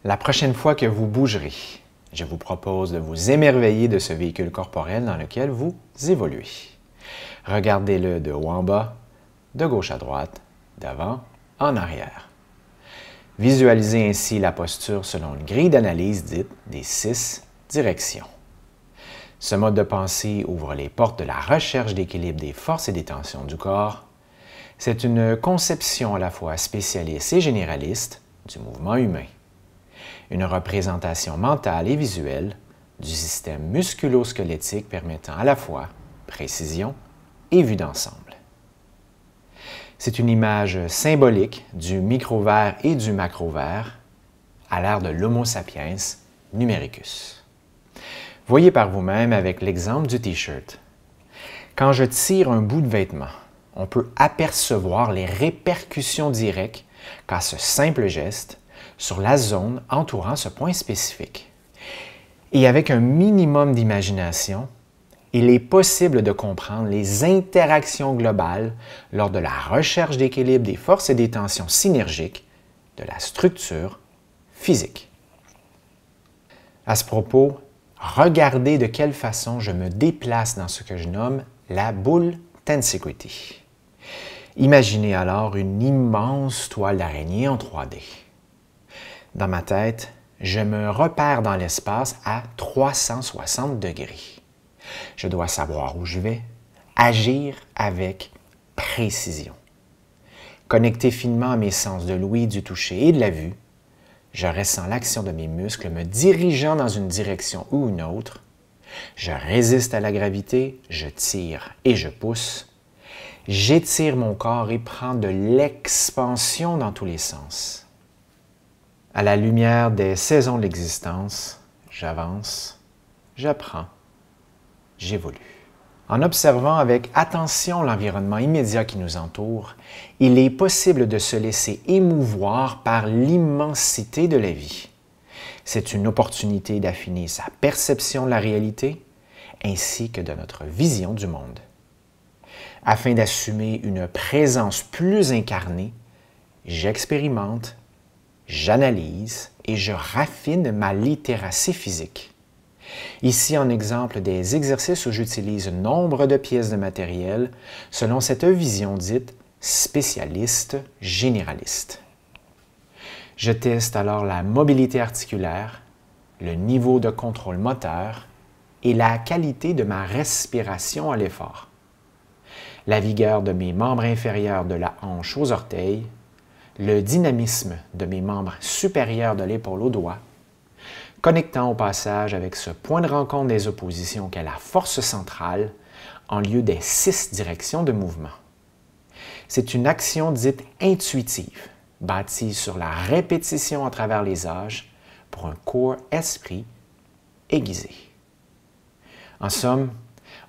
La prochaine fois que vous bougerez, je vous propose de vous émerveiller de ce véhicule corporel dans lequel vous évoluez. Regardez-le de haut en bas, de gauche à droite, d'avant en arrière. Visualisez ainsi la posture selon une grille d'analyse dite des 6 directions. Ce mode de pensée ouvre les portes de la recherche d'équilibre des forces et des tensions du corps. C'est une conception à la fois spécialiste et généraliste du mouvement humain. Une représentation mentale et visuelle du système musculo-squelettique permettant à la fois précision et vue d'ensemble. C'est une image symbolique du microvers et du macrovers à l'ère de l'Homo sapiens numericus. Voyez par vous-même avec l'exemple du T-shirt. Quand je tire un bout de vêtement, on peut apercevoir les répercussions directes qu'a ce simple geste sur la zone entourant ce point spécifique. Et avec un minimum d'imagination, il est possible de comprendre les interactions globales lors de la recherche d'équilibre des forces et des tensions synergiques de la structure physique. À ce propos, regardez de quelle façon je me déplace dans ce que je nomme la boule tensegrity. Imaginez alors une immense toile d'araignée en 3D. Dans ma tête, je me repère dans l'espace à 360 degrés. Je dois savoir où je vais, agir avec précision. Connecté finement à mes sens de l'ouïe, du toucher et de la vue, je ressens l'action de mes muscles me dirigeant dans une direction ou une autre. Je résiste à la gravité, je tire et je pousse. J'étire mon corps et prends de l'expansion dans tous les sens. À la lumière des saisons de l'existence, j'avance, j'apprends, j'évolue. En observant avec attention l'environnement immédiat qui nous entoure, il est possible de se laisser émouvoir par l'immensité de la vie. C'est une opportunité d'affiner sa perception de la réalité ainsi que de notre vision du monde. Afin d'assumer une présence plus incarnée, j'expérimente, j'analyse et je raffine ma littératie physique. Ici en exemple des exercices où j'utilise nombre de pièces de matériel selon cette vision dite spécialiste généraliste. Je teste alors la mobilité articulaire, le niveau de contrôle moteur et la qualité de ma respiration à l'effort. La vigueur de mes membres inférieurs de la hanche aux orteils, le dynamisme de mes membres supérieurs de l'épaule aux doigts, connectant au passage avec ce point de rencontre des oppositions qu'est la force centrale en lieu des 6 directions de mouvement. C'est une action dite intuitive, bâtie sur la répétition à travers les âges pour un corps-esprit aiguisé. En somme,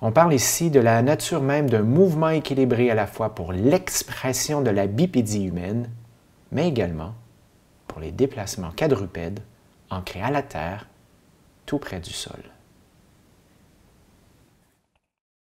on parle ici de la nature même d'un mouvement équilibré à la fois pour l'expression de la bipédie humaine, mais également pour les déplacements quadrupèdes ancrés à la terre, tout près du sol.